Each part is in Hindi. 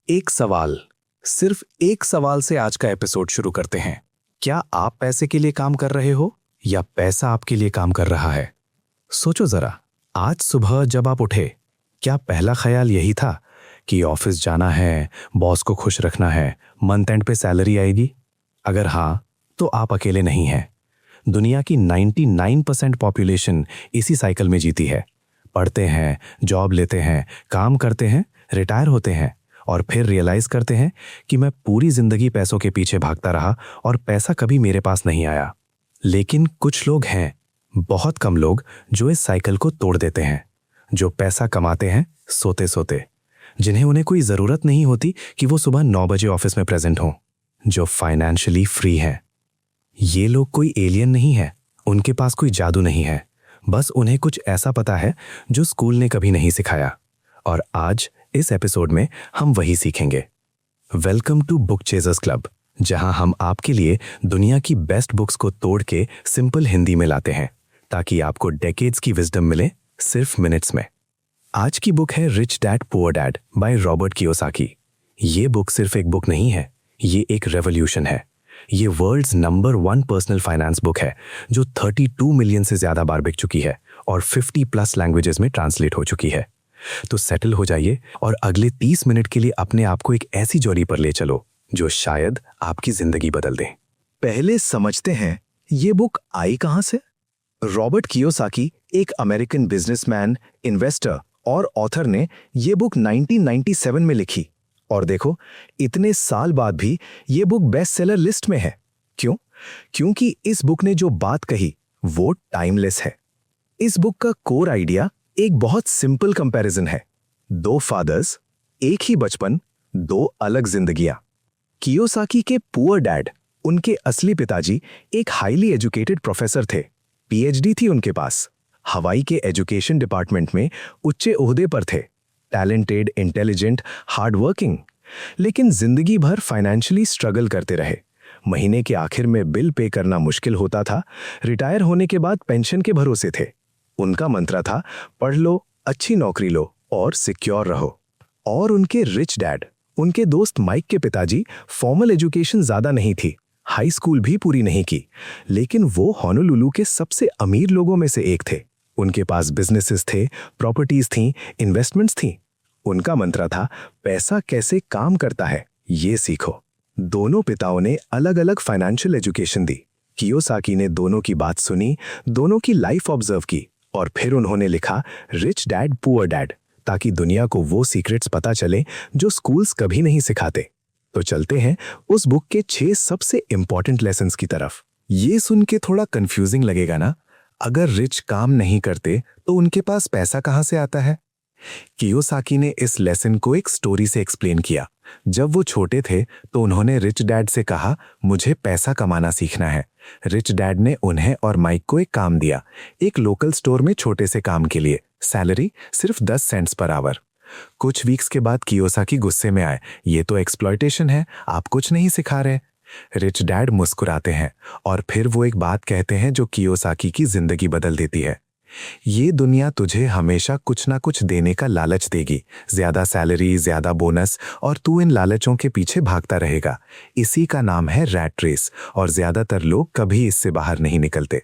एक सवाल, सिर्फ एक सवाल से आज का एपिसोड शुरू करते हैं। क्या आप पैसे के लिए काम कर रहे हो या पैसा आपके लिए काम कर रहा है? सोचो जरा, आज सुबह जब आप उठे, क्या पहला ख्याल यही था कि ऑफिस जाना है, बॉस को खुश रखना है, मंथ एंड पे सैलरी आएगी? अगर हाँ, तो आप अकेले नहीं हैं। दुनिया की 99% पॉपुलेशन इसी साइकिल में जीती है। पढ़ते हैं, जॉब लेते हैं, काम करते हैं, रिटायर होते हैं और फिर रियलाइज करते हैं कि मैं पूरी जिंदगी पैसों के पीछे भागता रहा और पैसा कभी मेरे पास नहीं आया। लेकिन कुछ लोग हैं, बहुत कम लोग, जो इस साइकिल को तोड़ देते हैं, जो पैसा कमाते हैं सोते सोते, जिन्हें उन्हें कोई जरूरत नहीं होती कि वो सुबह 9 बजे ऑफिस में प्रेजेंट हों, जो फाइनेंशियली फ्री हैं। ये लोग कोई एलियन नहीं है, उनके पास कोई जादू नहीं है, बस उन्हें कुछ ऐसा पता है जो स्कूल ने कभी नहीं सिखाया। और आज इस एपिसोड में हम वही सीखेंगे। Welcome to book chasers club, जहां हम आपके लिए दुनिया की बेस्ट बुक्स को तोड़ के सिंपल हिंदी में लाते हैं, ताकि आपको डेकेड्स की विजडम मिले सिर्फ मिनट्स में। आज की बुक है rich dad poor dad by Robert Kiyosaki. ये बुक सिर्फ एक बुक नहीं है, ये एक रेवोल्यूशन है। ये world's number 1 personal finance book है, जो 32 मिलियन से ज्यादा बार बिक चुकी है और 50+ लैंग्वेजेस में ट्रांसलेट हो चुकी है। तो सेटल हो जाइए और अगले 30 मिनट के लिए अपने आप को एक ऐसी जर्नी पर ले चलो जो शायद आपकी जिंदगी बदल दे। पहले समझते हैं ये बुक आई कहां से। रॉबर्ट कियोसाकी, एक अमेरिकन बिजनेसमैन, इन्वेस्टर और ऑथर ने ये बुक 1997 में लिखी। और देखो, इतने साल बाद भी ये बुक बेस्ट सेलर लिस्ट में है। क्यों? क्योंकि इस बुक ने जो बात कही वो टाइमलेस है। इस बुक का कोर आइडिया एक बहुत सिंपल कंपैरिजन है। 2 फादर्स, एक ही बचपन, 2 अलग जिंदगियां। कियोसाकी के पुअर डैड, उनके असली पिताजी एक हाईली एजुकेटेड प्रोफेसर थे। पीएचडी थी उनके पास, हवाई के एजुकेशन डिपार्टमेंट में उच्च ओहदे पर थे। टैलेंटेड, इंटेलिजेंट, हार्ड वर्किंग, लेकिन जिंदगी भर फाइनेंशियली स्ट्रगल करते रहे। महीने के आखिर में बिल पे करना मुश्किल होता था। रिटायर होने के बाद पेंशन के भरोसे थे। उनका मंत्र था, पढ़ लो, अच्छी नौकरी लो और सिक्योर रहो। और उनके रिच डैड, उनके दोस्त माइक के पिताजी, फॉर्मल एजुकेशन ज्यादा नहीं थी, हाई स्कूल भी पूरी नहीं की, लेकिन वो होनोलुलु के सबसे अमीर लोगों में से एक थे। उनके पास बिजनेसेस थे, प्रॉपर्टीज थीं, इन्वेस्टमेंट्स थीं। उनका मंत्र था, पैसा कैसे काम करता है ये सीखो। दोनों पिताओं ने अलग अलग फाइनेंशियल एजुकेशन दी। कियोसाकी ने दोनों की बात सुनी, दोनों की लाइफ ऑब्जर्व की और फिर उन्होंने लिखा रिच डैड पुअर डैड, ताकि दुनिया को वो सीक्रेट्स पता चले जो स्कूल्स कभी नहीं सिखाते। तो चलते हैं उस बुक के 6 सबसे इंपॉर्टेंट लेसन्स की तरफ। ये सुन के थोड़ा कंफ्यूजिंग लगेगा ना, अगर रिच काम नहीं करते तो उनके पास पैसा कहां से आता है? कियोसाकी ने इस लेसन को एक स्टोरी से एक्सप्लेन किया। जब वो छोटे थे तो उन्होंने रिच डैड से कहा, मुझे पैसा कमाना सीखना है। रिच डैड ने उन्हें और माइक को एक काम दिया, एक लोकल स्टोर में छोटे से काम के लिए, सैलरी सिर्फ 10 सेंट्स पर आवर। कुछ वीक्स के बाद कियोसाकी गुस्से में आए, ये तो एक्सप्लॉयटेशन है, आप कुछ नहीं सिखा रहे। रिच डैड मुस्कुराते हैं और फिर वो एक बात कहते हैं जो कियोसाकी की जिंदगी बदल देती है। ये दुनिया तुझे हमेशा कुछ ना कुछ देने का लालच देगी, ज्यादा सैलरी, ज्यादा बोनस, और तू इन लालचों के पीछे भागता रहेगा। इसी का नाम है रैट रेस और ज्यादातर लोग कभी इससे बाहर नहीं निकलते।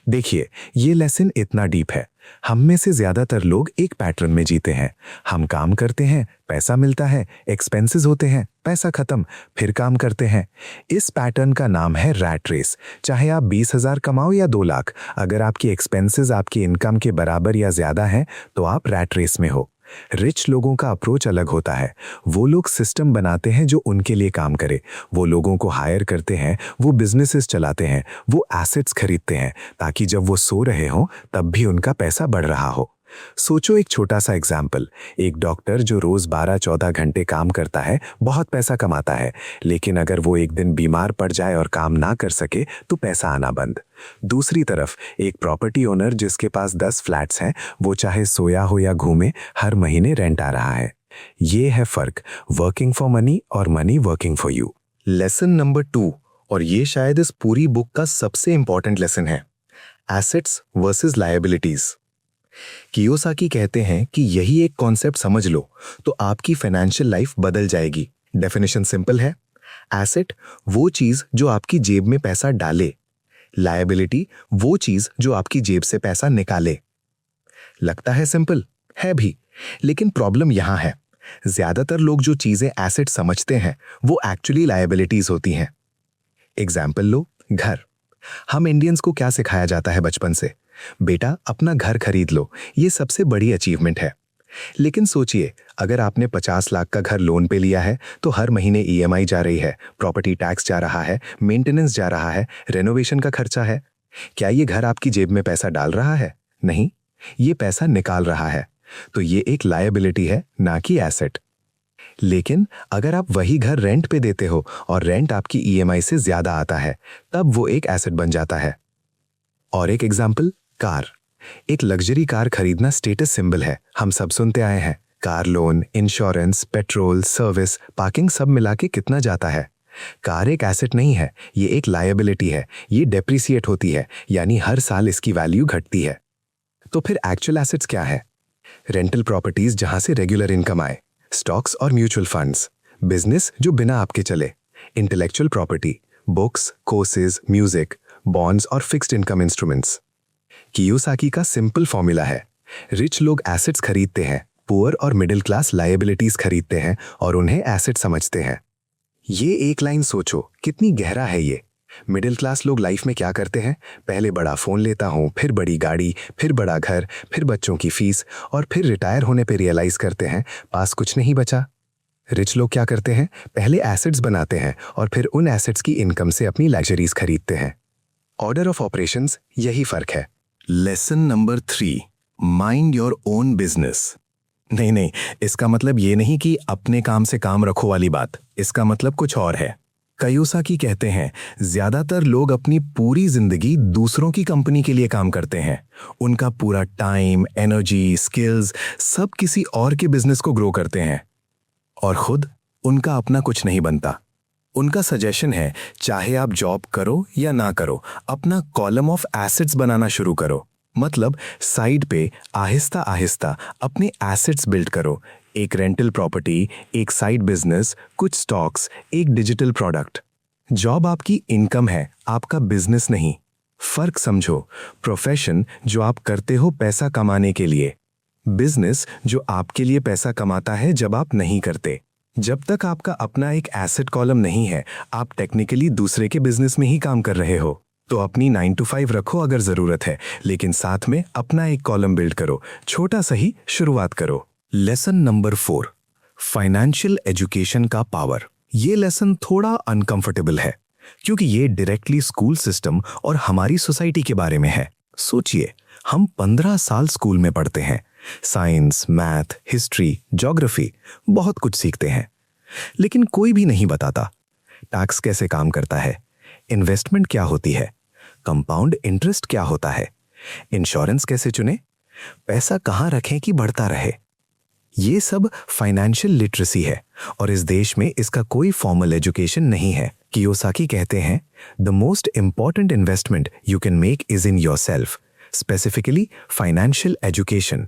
देखिए, ये लेसन इतना डीप है। हम में से ज्यादातर लोग एक पैटर्न में जीते हैं। हम काम करते हैं, पैसा मिलता है, एक्सपेंसेस होते हैं, पैसा खत्म, फिर काम करते हैं। इस पैटर्न का नाम है रैट रेस। चाहे आप 20,000 कमाओ या 2 लाख, अगर आपकी एक्सपेंसेस आपकी इनकम के बराबर या ज्यादा हैं तो आप रैट रेस में हो। रिच लोगों का अप्रोच अलग होता है। वो लोग सिस्टम बनाते हैं जो उनके लिए काम करे, वो लोगों को हायर करते हैं, वो बिजनेसेस चलाते हैं, वो एसेट्स खरीदते हैं ताकि जब वो सो रहे हों तब भी उनका पैसा बढ़ रहा हो। सोचो एक छोटा सा एग्जाम्पल, एक डॉक्टर जो रोज 12-14 घंटे काम करता है, बहुत पैसा कमाता है, लेकिन अगर वो एक दिन बीमार पड़ जाए और काम ना कर सके तो पैसा आना बंद। दूसरी तरफ एक प्रॉपर्टी ओनर जिसके पास 10 फ्लैट्स हैं, वो चाहे सोया हो या घूमे, हर महीने रेंट आ रहा है। ये है फर्क, वर्किंग फॉर मनी और money working for you. Lesson number 2, और ये शायद इस पूरी बुक का सबसे इंपॉर्टेंट लेसन है, एसेट्स वर्सेस लायबिलिटीज। कियोसाकी कहते हैं कि यही एक कॉन्सेप्ट समझ लो तो आपकी फाइनेंशियल लाइफ बदल जाएगी। डेफिनेशन सिंपल है। एसेट वो चीज जो आपकी जेब में पैसा डाले, लायबिलिटी वो चीज जो आपकी जेब से पैसा निकाले। लगता है सिंपल, है भी, लेकिन प्रॉब्लम यहां है, ज्यादातर लोग जो चीजें एसेट समझते हैं वो एक्चुअली लायबिलिटीज होती हैं। एग्जाम्पल लो, घर। हम इंडियंस को क्या सिखाया जाता है बचपन से? बेटा अपना घर खरीद लो, ये सबसे बड़ी अचीवमेंट है। लेकिन सोचिए, अगर आपने 50 लाख का घर लोन पे लिया है तो हर महीने ईएमआई जा रही है, प्रॉपर्टी टैक्स जा रहा है, मेंटेनेंस जा रहा है, रेनोवेशन का खर्चा है। क्या ये घर आपकी जेब में पैसा डाल रहा है? नहीं, ये पैसा निकाल रहा है। तो ये एक लायबिलिटी है, ना कि एसेट। लेकिन अगर आप वही घर रेंट पे देते हो और रेंट आपकी ईएमआई से ज्यादा आता है, तब वो एक एसेट बन जाता है। और एक एग्जाम्पल, कार। एक लग्जरी कार खरीदना स्टेटस सिंबल है, हम सब सुनते आए हैं। Car loan, insurance, petrol, service, parking सब मिला के कितना जाता है? कार एक एसेट नहीं है, ये एक लायबिलिटी है। ये डेप्रिसिएट होती है, यानी हर साल इसकी वैल्यू घटती है। तो फिर एक्चुअल एसेट्स क्या है? रेंटल प्रॉपर्टीज जहां से रेगुलर इनकम आए, स्टॉक्स और म्यूचुअल फंड्स, बिजनेस जो बिना आपके चले, intellectual property, books, courses, music, bonds और फिक्स्ड इनकम इंस्ट्रूमेंट्स। कियोसाकी का सिंपल फॉर्मूला है, रिच लोग एसेट्स खरीदते हैं, पुअर और मिडिल क्लास लायबिलिटीज खरीदते हैं और उन्हें एसेट समझते हैं। ये एक लाइन सोचो, कितनी गहरा है ये। मिडिल क्लास लोग लाइफ में क्या करते हैं? पहले बड़ा फोन लेता हूं, फिर बड़ी गाड़ी, फिर बड़ा घर, फिर बच्चों की फीस, और फिर रिटायर होने पे रियलाइज करते हैं पास कुछ नहीं बचा। रिच लोग क्या करते हैं? पहले एसेट्स बनाते हैं और फिर उन एसेट्स की इनकम से अपनी लग्जरीज खरीदते हैं। ऑर्डर ऑफ ऑपरेशंस, यही फर्क है। Lesson number 3, mind your own business. नहीं, इसका मतलब ये नहीं कि अपने काम से काम रखो वाली बात, इसका मतलब कुछ और है। कियोसाकी कहते हैं ज्यादातर लोग अपनी पूरी जिंदगी दूसरों की कंपनी के लिए काम करते हैं। उनका पूरा टाइम, एनर्जी, स्किल्स सब किसी और के बिजनेस को ग्रो करते हैं और खुद उनका अपना कुछ नहीं बनता। उनका सजेशन है, चाहे आप जॉब करो या ना करो, अपना कॉलम ऑफ एसेट्स बनाना शुरू करो। मतलब साइड पे आहिस्ता आहिस्ता अपने एसेट्स बिल्ड करो। एक रेंटल प्रॉपर्टी, एक साइड बिजनेस, कुछ स्टॉक्स, एक डिजिटल प्रोडक्ट। जॉब आपकी इनकम है, आपका बिजनेस नहीं। फर्क समझो, प्रोफेशन जो आप करते हो पैसा कमाने के लिए, बिजनेस जो आपके लिए पैसा कमाता है जब आप नहीं करते। जब तक आपका अपना एक एसेट कॉलम नहीं है, आप टेक्निकली दूसरे के बिजनेस में ही काम कर रहे हो। तो अपनी 9 to 5 रखो अगर जरूरत है, लेकिन साथ में अपना एक कॉलम बिल्ड करो, छोटा सही शुरुआत करो। लेसन नंबर 4, फाइनेंशियल एजुकेशन का पावर। ये लेसन थोड़ा अनकंफर्टेबल है क्योंकि ये डायरेक्टली स्कूल सिस्टम और हमारी सोसाइटी के बारे में है। सोचिए, हम 15 साल स्कूल में पढ़ते हैं, साइंस, मैथ, हिस्ट्री, ज्योग्राफी, बहुत कुछ सीखते हैं, लेकिन कोई भी नहीं बताता टैक्स कैसे काम करता है, इन्वेस्टमेंट क्या होती है, कंपाउंड इंटरेस्ट क्या होता है, इंश्योरेंस कैसे चुने, पैसा कहां रखें कि बढ़ता रहे। ये सब फाइनेंशियल लिटरेसी है और इस देश में इसका कोई फॉर्मल एजुकेशन नहीं है। कियोसाकी कहते हैं, the most important investment you can make is in yourself, specifically financial education.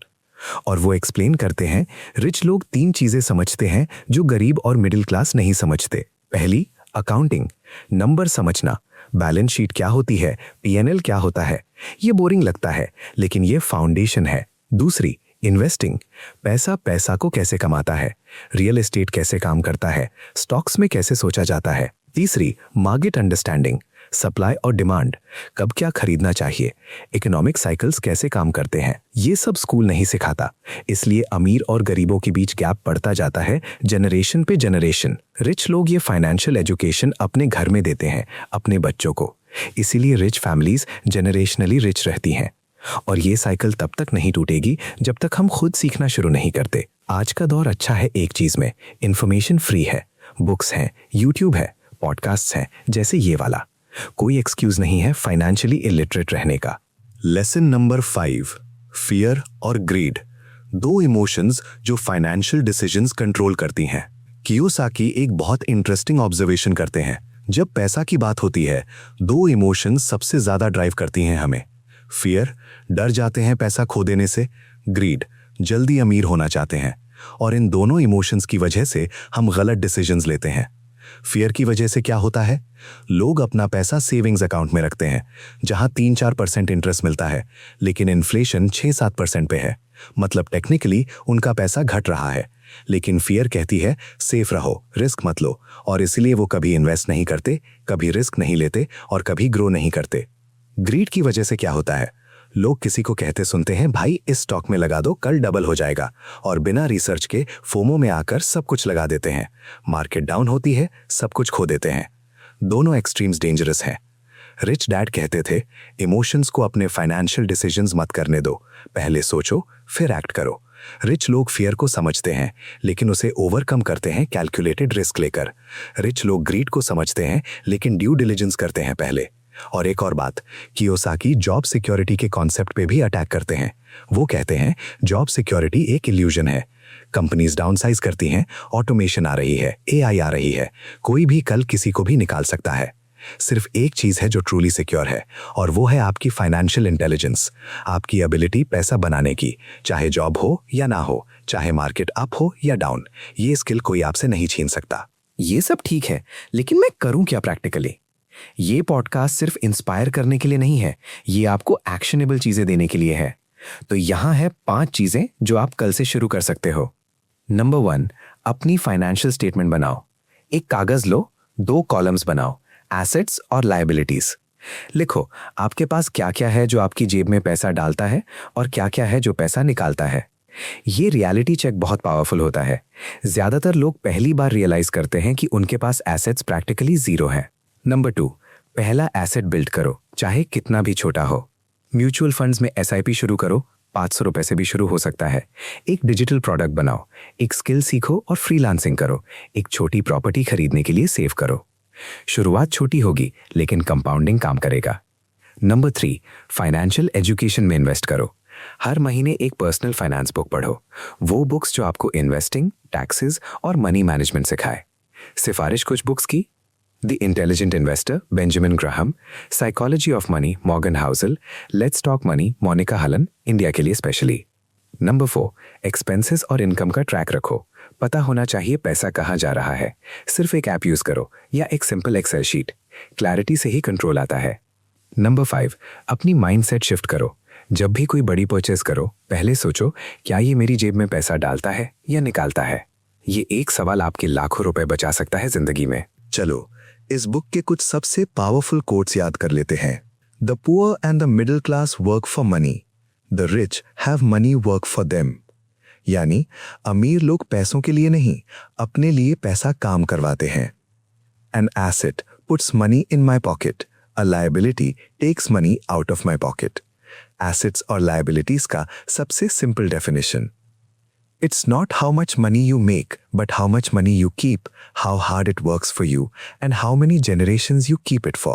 और वो एक्सप्लेन करते हैं, रिच लोग 3 चीजें समझते हैं जो गरीब और मिडिल क्लास नहीं समझते। पहली, अकाउंटिंग, नंबर समझना, बैलेंस शीट क्या होती है, पीएनएल क्या होता है। ये बोरिंग लगता है, लेकिन ये फाउंडेशन है। दूसरी, इन्वेस्टिंग, पैसा को कैसे कमाता है, रियल एस्टेट कैसे काम करता है, स्टॉक्स में कैसे सोचा जाता है। तीसरी, मार्केट अंडरस्टैंडिंग, सप्लाई और डिमांड, कब क्या खरीदना चाहिए, इकोनॉमिक साइकिल्स कैसे काम करते हैं। ये सब स्कूल नहीं सिखाता, इसलिए अमीर और गरीबों के बीच गैप बढ़ता जाता है जनरेशन पे जनरेशन। रिच लोग ये फाइनेंशियल एजुकेशन अपने घर में देते हैं, अपने बच्चों को, इसीलिए रिच फैमिलीज जनरेशनली रिच रहती हैं। और ये साइकिल तब तक नहीं टूटेगी जब तक हम खुद सीखना शुरू नहीं करते। आज का दौर अच्छा है एक चीज में, इंफॉर्मेशन फ्री है, बुक्स हैं, यूट्यूब है, पॉडकास्ट्स हैं, जैसे ये वाला। कोई एक्सक्यूज नहीं है फाइनेंशियली इलिटरेट रहने का। लेसन नंबर 5, फियर और ग्रीड, 2 इमोशंस जो फाइनेंशियल डिसीजंस कंट्रोल करती हैं। कियोसाकी एक बहुत इंटरेस्टिंग ऑब्जर्वेशन करते हैं, जब पैसा की बात होती है 2 इमोशंस सबसे ज्यादा ड्राइव करती हैं हमें, फियर, डर जाते हैं पैसा खो देने से। ग्रीड, जल्दी अमीर होना चाहते हैं। और इन दोनों इमोशंस की वजह से हम गलत डिसीजंस लेते हैं। फियर की वजह से क्या होता है, लोग अपना पैसा सेविंग्स अकाउंट में रखते हैं जहां 3-4% इंटरेस्ट मिलता है, लेकिन इन्फ्लेशन 6-7% पे है। मतलब टेक्निकली उनका पैसा घट रहा है, लेकिन फियर कहती है सेफ रहो, रिस्क मत लो, और इसलिए वो कभी इन्वेस्ट नहीं करते, कभी रिस्क नहीं लेते और कभी ग्रो नहीं करते। ग्रीड की वजह से क्या होता है, लोग किसी को कहते सुनते हैं भाई इस स्टॉक में लगा दो, कल डबल हो जाएगा, और बिना रिसर्च के फोमो में आकर सब कुछ लगा देते हैं। मार्केट डाउन होती है, सब कुछ खो देते हैं। दोनों एक्सट्रीम्स डेंजरस हैं। रिच डैड कहते थे इमोशंस को अपने फाइनेंशियल डिसीजंस मत करने दो, पहले सोचो फिर एक्ट करो। रिच लोग फियर को समझते हैं लेकिन उसे ओवरकम करते हैं कैलकुलेटेड रिस्क लेकर। रिच लोग ग्रीड को समझते हैं लेकिन ड्यू डिलिजेंस करते हैं पहले। और एक और बात, कियोसाकी जॉब सिक्योरिटी के कॉन्सेप्ट पे भी अटैक करते हैं। वो कहते हैं जॉब सिक्योरिटी एक इल्यूजन है। कंपनीज डाउनसाइज करती हैं, ऑटोमेशन आ रही है, एआई आ रही है, कोई भी कल किसी को भी निकाल सकता है। सिर्फ एक चीज है जो ट्रूली सिक्योर है, और वो है आपकी फाइनेंशियल इंटेलिजेंस, आपकी एबिलिटी पैसा बनाने की, चाहे जॉब हो या ना हो, चाहे मार्केट अप हो या डाउन। ये स्किल कोई आपसे नहीं छीन सकता। ये सब ठीक है, लेकिन मैं करूं क्या प्रैक्टिकली? ये पॉडकास्ट सिर्फ इंस्पायर करने के लिए नहीं है, ये आपको एक्शनेबल चीजें देने के लिए है। तो यहां है 5 चीजें जो आप कल से शुरू कर सकते हो। नंबर 1, अपनी फाइनेंशियल स्टेटमेंट बनाओ। एक कागज लो, 2 कॉलम्स बनाओ, एसेट्स और लायबिलिटीज। लिखो आपके पास क्या क्या है जो आपकी जेब में पैसा डालता है और क्या क्या है जो पैसा निकालता है। ये रियलिटी चेक बहुत पावरफुल होता है। ज्यादातर लोग पहली बार रियलाइज करते हैं कि उनके पास एसेट्स प्रैक्टिकली 0 है। नंबर 2, पहला एसेट बिल्ड करो, चाहे कितना भी छोटा हो। म्यूचुअल फंड्स में एसआईपी शुरू करो, 500 रुपए से भी शुरू हो सकता है। एक डिजिटल प्रोडक्ट बनाओ, एक स्किल सीखो और फ्रीलांसिंग करो, एक छोटी प्रॉपर्टी खरीदने के लिए सेव करो। शुरुआत छोटी होगी लेकिन कंपाउंडिंग काम करेगा। नंबर 3, फाइनेंशियल एजुकेशन में इन्वेस्ट करो। हर महीने एक पर्सनल फाइनेंस बुक पढ़ो, वो बुक्स जो आपको इन्वेस्टिंग, टैक्सेस और मनी मैनेजमेंट सिखाए। सिफारिश कुछ बुक्स की: the intelligent investor, Benjamin Graham; psychology of money, Morgan Housel; let's talk money, Monika Halan, India के लिए स्पेशली। नंबर 4, एक्सपेंसेस और इनकम का ट्रैक रखो। पता होना चाहिए पैसा कहाँ जा रहा है। सिर्फ एक ऐप यूज करो या एक सिंपल एक्सेल शीट, क्लैरिटी से ही कंट्रोल आता है। नंबर 5, अपनी माइंडसेट शिफ्ट करो। जब भी कोई बड़ी परचेस करो, पहले सोचो क्या ये मेरी जेब में पैसा डालता है या निकालता है। ये एक सवाल आपके लाखों रुपए बचा सकता है जिंदगी में। चलो इस बुक के कुछ सबसे पावरफुल कोट्स याद कर लेते हैं। The poor and the middle class work for money, the rich have money work for them. यानी अमीर लोग पैसों के लिए नहीं, अपने लिए पैसा काम करवाते हैं। An asset puts money in my pocket, a liability takes money out of my pocket. Assets और लायबिलिटीज का सबसे simple definition: It's not how much money you make, but how much money you keep, how hard it works for you, and how many generations you keep it for.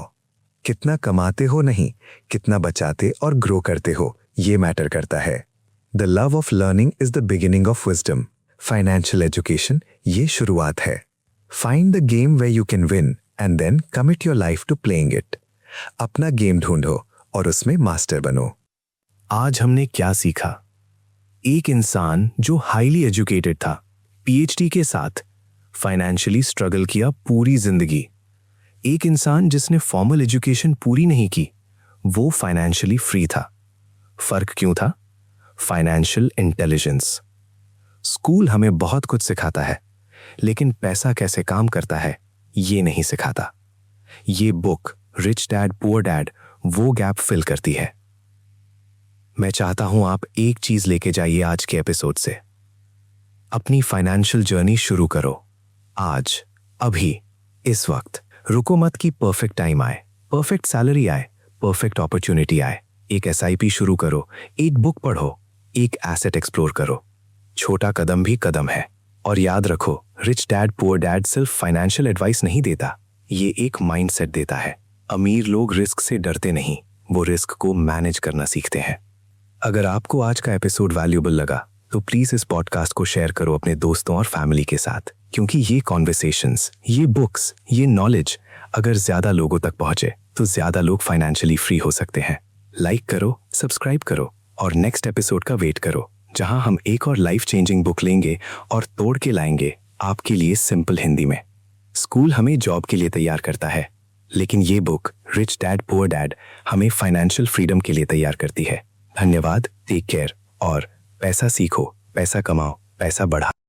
कितना कमाते हो नहीं, कितना बचाते और ग्रो करते हो, ये मैटर करता है। The love of learning is the beginning of wisdom. Financial education ये शुरुआत है। Find the game where you can win, and then commit your life to playing it. अपना गेम ढूंढो और उसमें मास्टर बनो। आज हमने क्या सीखा? एक इंसान जो हाईली एजुकेटेड था, पीएचडी के साथ, फाइनेंशियली स्ट्रगल किया पूरी जिंदगी। एक इंसान जिसने फॉर्मल एजुकेशन पूरी नहीं की, वो फाइनेंशियली फ्री था। फर्क क्यों था? Financial intelligence. स्कूल हमें बहुत कुछ सिखाता है, लेकिन पैसा कैसे काम करता है ये नहीं सिखाता। ये book rich dad poor dad वो गैप फिल करती है। मैं चाहता हूं आप एक चीज लेके जाइए आज के एपिसोड से। अपनी फाइनेंशियल जर्नी शुरू करो आज, अभी, इस वक्त। रुको मत कि परफेक्ट टाइम आए, परफेक्ट सैलरी आए, परफेक्ट अपॉर्चुनिटी आए। एक एसआईपी शुरू करो, एक बुक पढ़ो, एक एसेट एक्सप्लोर करो। छोटा कदम भी कदम है। और याद रखो, रिच डैड पुअर डैड सिर्फ फाइनेंशियल एडवाइस नहीं देता, ये एक माइंडसेट देता है। अमीर लोग रिस्क से डरते नहीं, वो रिस्क को मैनेज करना सीखते हैं। अगर आपको आज का एपिसोड वैल्यूएबल लगा तो प्लीज इस पॉडकास्ट को शेयर करो अपने दोस्तों और फैमिली के साथ, क्योंकि ये कॉन्वर्सेशंस, ये बुक्स, ये नॉलेज अगर ज्यादा लोगों तक पहुंचे तो ज्यादा लोग फाइनेंशियली फ्री हो सकते हैं। लाइक करो, सब्सक्राइब करो और नेक्स्ट एपिसोड का वेट करो, जहां हम एक और लाइफ चेंजिंग बुक लेंगे और तोड़ के लाएंगे आपके लिए सिंपल हिंदी में। स्कूल हमें जॉब के लिए तैयार करता है, लेकिन ये book rich dad poor dad हमें फाइनेंशियल फ्रीडम के लिए तैयार करती है। धन्यवाद, टेक केयर और पैसा सीखो, पैसा कमाओ, पैसा बढ़ाओ।